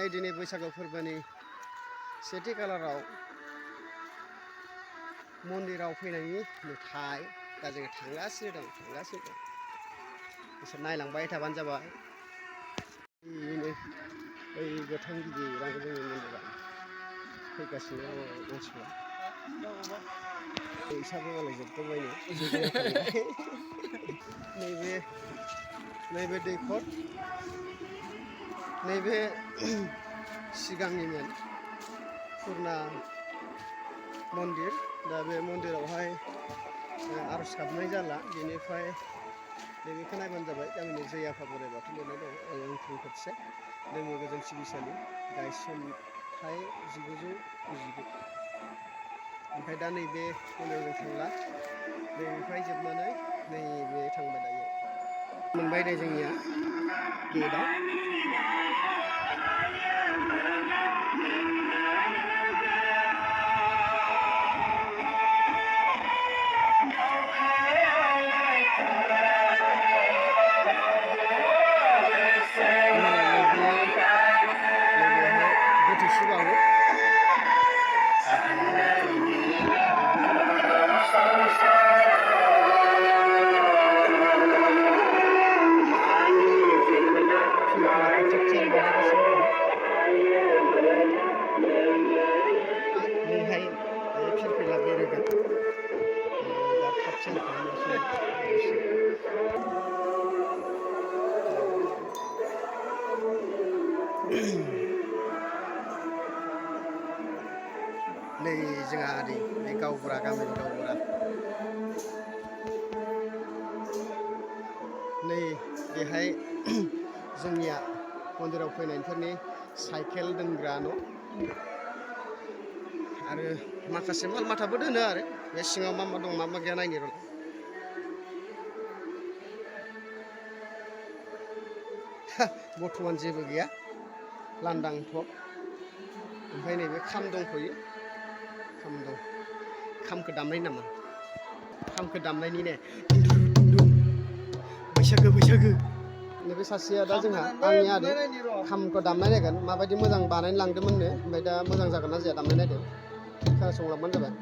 ओमफ्राय दिनै बैसागु फोरबोनि सेथि खालाराव मन्दिराव फैनायनि नुथाय दा जोङो थांगासिनो दं बिसोर नायलांबाय थाबानो जाबाय। बेनो बै गोथां गिदिरानो जोंनि मन्दिरा फैगासिनो मानसिफ्रा फैसाबो मालाय जोबगौबायनो नैबे दैखर नैबे सिगांनिमोन पुरना मन्दिर। दा बे मन्दिरावहाय आर'ज गाबनाय जाला, बेनिफ्राय नैबेखौ नायबानो जाबाय गामिनि जै आफा बोराइ बाथौ लिरनाय दं ओंख्रि खरसे दोङो गोजोन सिबिसालि गायसनथाइ 1929। ओमफ्राय दा नैबे खनायाव जों थांला, नैबेनिफ्राय जोबनानै नैबे थांबाय दायो मोनबाय दे जोंनिया गेटआ। फिरफिला बेरोगोन दा थाब चेन्ज खालामगासिनो नै जोंहा ओरै बे गावबुरा गामिनि गावबुरा नै बेहाय जोंनिया मन्दिराव फैनायफोरनि साइकेल दोनग्रा न' आरो माखासे माल माथाबो दोनो आरो बे सिङाव मा मा दं मा मा गैया नायनो र'। बर्थमान जेबो गैया, लांदांथ'। ओमफ्राय नैबे खाम दंथ'यो, खाम दं। खामखौ दामनाय नामा? खामखौ दामनायनि ने बैसागो। नैबे सासेया दा जोंहा आंनि आदै खामखौ दामनाय नायगोन माबायदि मोजां बानायनो लांदोंमोननो, ओमफ्राय दा मोजां जागोन ना जाया दामनाय नायदों, खोनासंलांबानो जाबाय।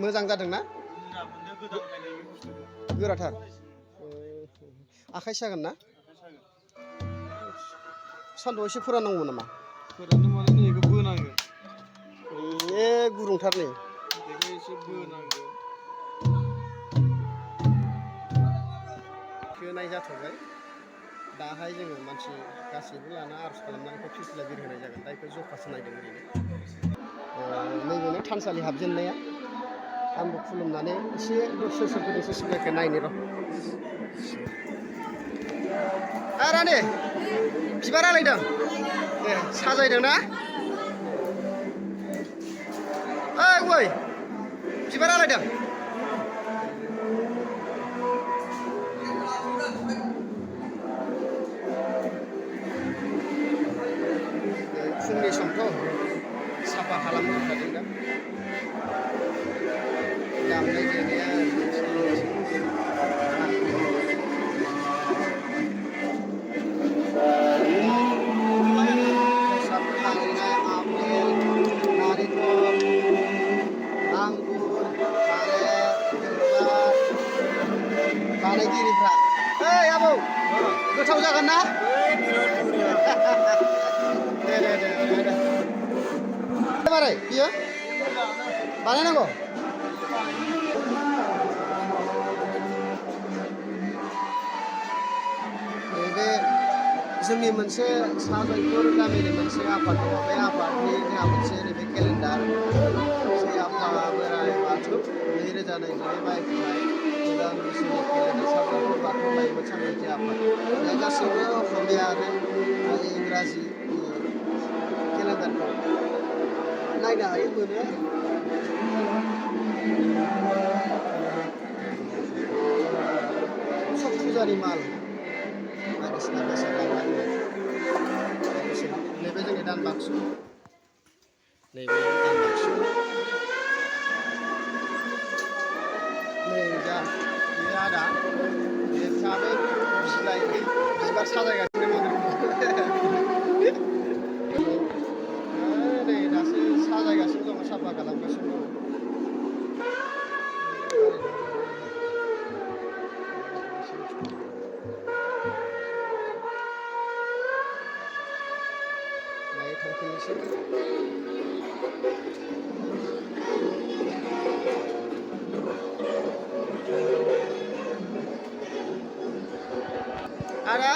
मोजां जादोंना? गोराथार आखाइ सागोन ना? सान्दुआव एसे फोराननांगौ नामा? फोराननो माने नैखौ बोनांगोन। ए गुदुंथार नै बेखौ एसे बोनांगोन। होनाय जाथ'बाय। दाहाय जोङो मानसि गासैबो लाना आर'ज खालामनानै फिरफिला बिरहोनाय जागोन। दा बेखौ जखासो नायदों ओरैनो। नैबेनो थानसालि हाबजेननाया। आंबो खुलुमनानै एसे सोर फैदों सोर फैयाखै नायनो र'। रानि बिबार आलायदों ए साजायदों ना? ओइ गय बिबार आलायदों। फुंनि समथ' साफा खालामनो थादों दा। दामनाय देनाया बानायगिरिफ्रा ओइ आबौ गोथाव जागोन ना? दे मारै बियो बानायनांगौ। नैबे जोंनि मोनसे साजायपुर गामिनि मोनसे आफाद दङ, बे आफादनि जोंहा मोनसे नैबे केलेन्डार जै आफा बोराइ बाथौ 2002 मायथाइ गोदान बोसोरनि केलेन्डार साजायपुर बाथौ लाइमोन सांग्रांथि आफाद, बे गासैबो असमिया आरो इंराजि केलेन्डारखौ नायनो हायो, मोनो। सब फुजानि माल बायदिसिना बेसाद लांना दोनो। नैबे जोंनि दान बाक्सु, नैबे दान बाक्सु बे आदा बिथाङाबो बिबार साजायगासिनो मन्दिरखौ नै दासो साजायगासिनो दङ साफा खालामगासिनो दङ दायो थांफिननोसै आदा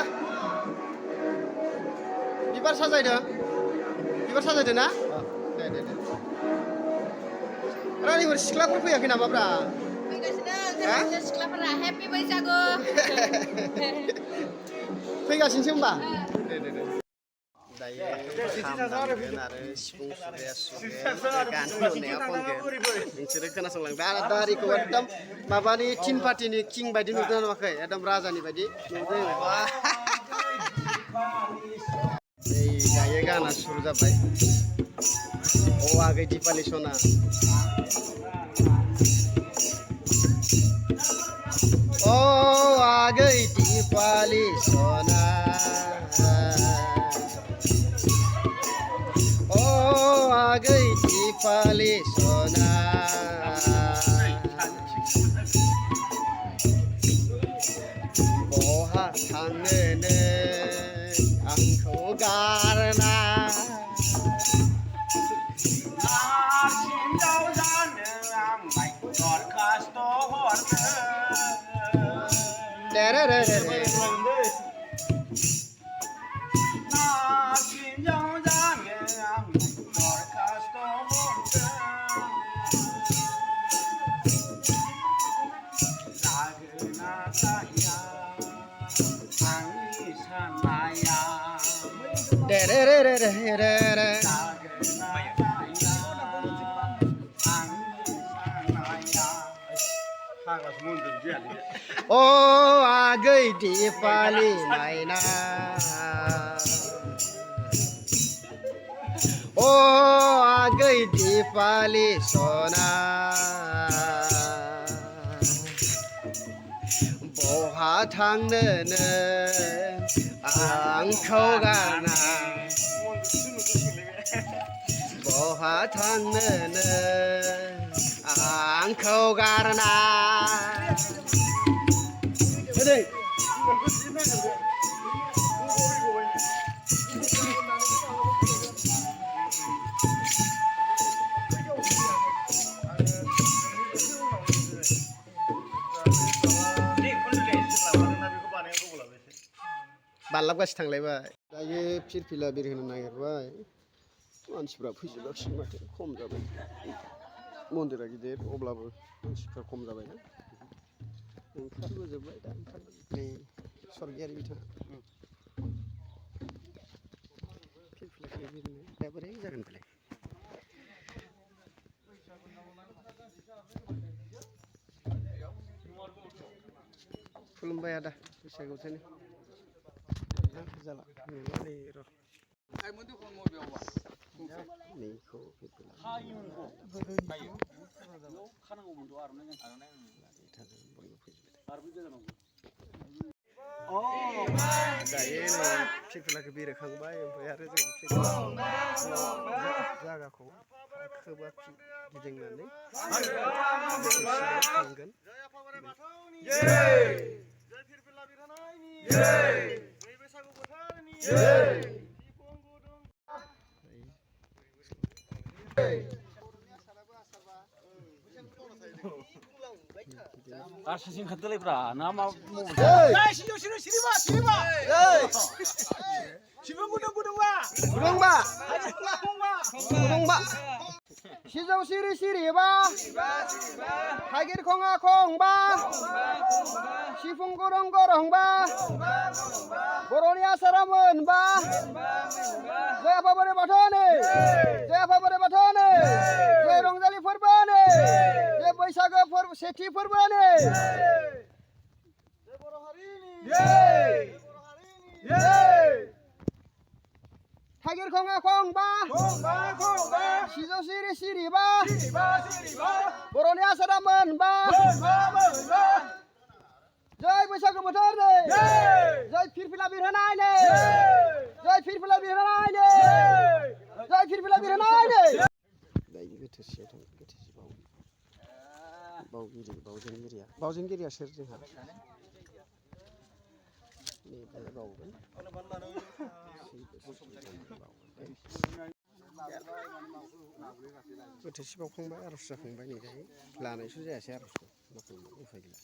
बिबार साजायदों ना दे रानिफोर सिख्लाफोर फैयाखै नामाब्रा फैगासिनो सिख्लाफोरा हेपि बैसागु फैगासिनोसो होमबा दायो खाम दामगोन आरो सिफुं सुग्राया गान खननाया खनगोन नोंसोरो खोनासंलांदो आरो दारिखौ एकदम माबानि थिन पार्टिनि किं बायदि नुदों नुवाखै एकदम राजानि बायदि नुदों नै दायो गाना सुरु जाबाय अ आगै दिपालि सना अ आगै दिपालि सना अ आगै दिपालि सना बहा थांनो नों आंखौ गारना अ आगै दिपालि माइना अ आगै दिपालि सना बहा थांनो नों आंखौ गारना बहा थांनो नों आंखौ गारना बारलाबगासिनो थांलायबाय दायो फिरफिला बिरहोनो नागिरबाय मानसिफ्रा फैजोबाखिसै माथो खम जाबाय मन्दिरा गिदिर अब्लाबो मानसिफ्रा खम जाबायना ओंखारबोजोब्बाय दा नै स्वर्गियारि बिथाङा फिरफिलाखौ बिरनो दा बोरै जागोन बेलाय खुलुमबाय आदा बैसागु बोथोरनि जाला नै र' नैखौ दायो नै फिरफिलाखौ बिरखांबाय ओमफ्राय आरो जों जागाखौ खोबा गिदिंनानै थांगोन आरसिं खादलायब्रा ना मा सिजौ सिरि सिरिबा थाइगिर खङा खंबा सिफुं गरं गरंबा बर'नि आसारा मोनबा जय आफा बोराइ बाथौनि जय आफा बोराइ बाथौनि जय रंजालि फोरबोनि जय बैसागो फोरबो सेथि फोरबोनि जय बर' हारिनि थाइगिर खङा खंबा सिजौ सिरि सिरिबा बर'नि आसारा मोनबा जय बैसागु बोथोरनि जय फिरफिला बिरहोनायनि जय फिरफिला बिरहोनायनि जय फिरफिला बिरहोनायनि दायो गोथोसेयाव थां गोथोसे बावजेनगिरिया सोर जोंहा बावगोन गोथोसे बावखांबाय आर'ज जाखांबाय नै दायो लानायसो जायासै आर'जखौ उफाय गैला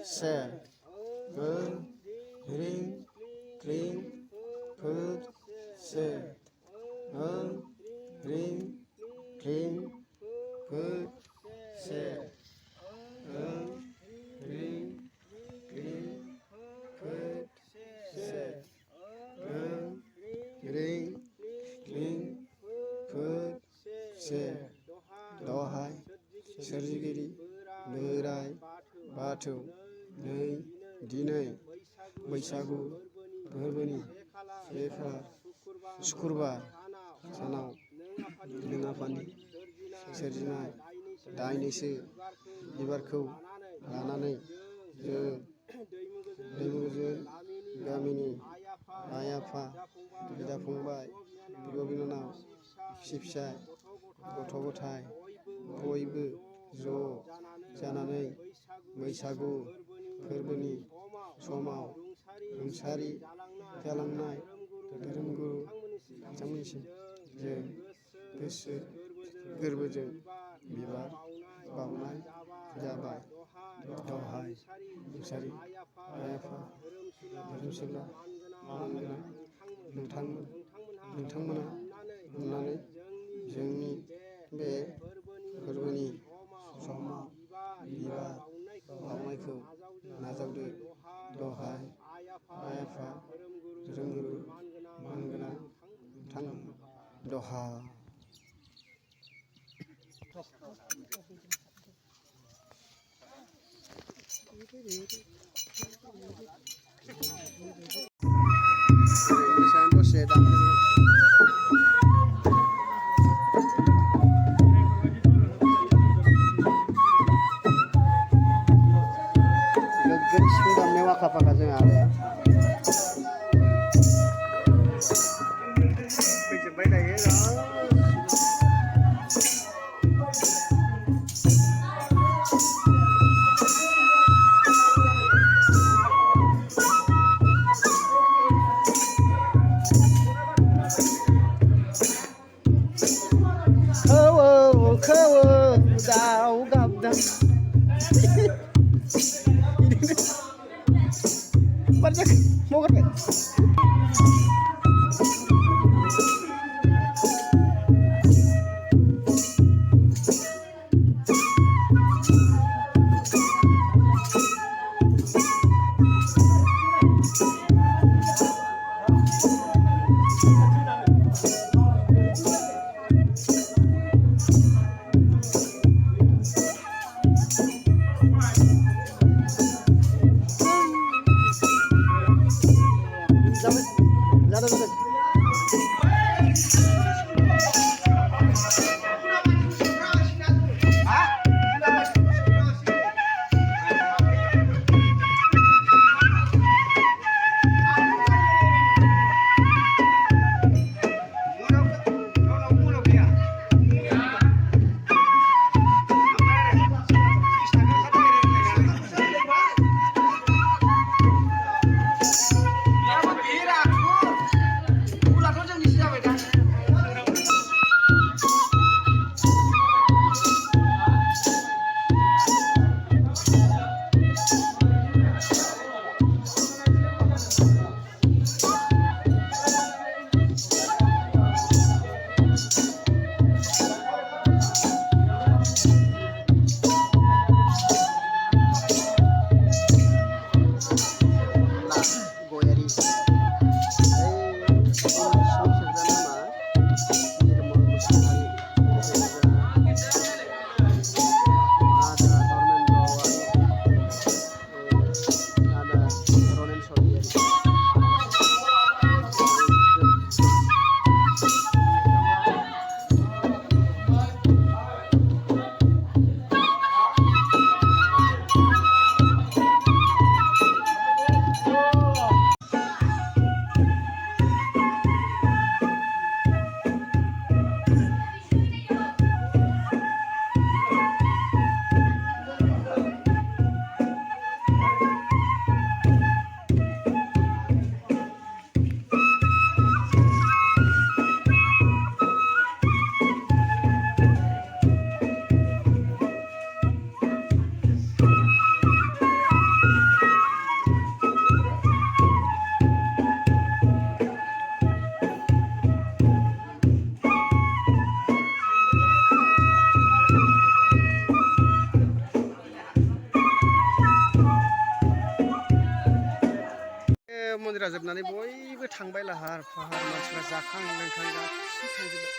से रिं क्लिं फोद से रिं क्लिं फोद से रिं क्लिं फोद से रिं क्लिं फोद से दहाय सोरजिगिरि बोराइ बाथौ नै दिनै बैसागु फोरबोनि से खालार सुक्रुबार सानाव नों आफानि सोरजिनाय दाइनैसो बिबारखौ लानानै जों दैमुगुजों गामिनि आइ आफा बिदा फंबाय बिब' बिनानाव बिसि फिसाय गथ' गथाय बयबो ज' जानानै बैसागु फोरबोनि समाव रुंसारि जालांनाय धोरोमगुरु बिथांमोननिसिम जों गोसो गोरबोजों बिबार बावनाय जाबाय दहाय रुंसारि आइ आफा धोरोमसुला मानगोनां नोंथांमोना अननानै जोंनि बे फोरबोनि समाव बिबार बावनायखौ नाजावदो दहाय आइ आफा धोरोमगुरु मानगोनां नोंथां दहा दसे गोग्गोम सिफुं दामनायाव आखा फाखा जोंहा आदाया फैजोब्बाय दायो खोवो दाउ गाबदों मगरबाय थांबाय लाहार फाहार मानसिफ्रा जाखां लोंखां गासै थांजोब्बाय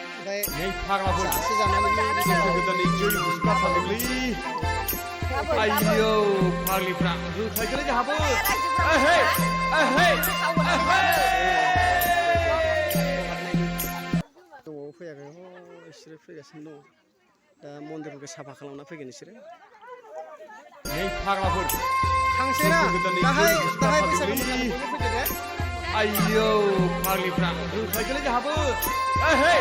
ओमफ्राय नै फाग्लाफोर जासे जानानै गोदानै जै बुस्थुआ फानदोंलै आयौ फाग्लिफ्रा होखायगोन जोंहाबो ओहे ओहे न'आव फैयाखै बिसोरो फैगासिनो दङ दा मन्दिरफोरखौ साफा खालामना फैगोन बिसोरो नै फाग्लाफोर थांसै ना दाहाय दाहाय बैसागु मोसानो बयबो फैदो दे आयौ फाग्लिफ्रा होखायगोन जोंहाबो ओहे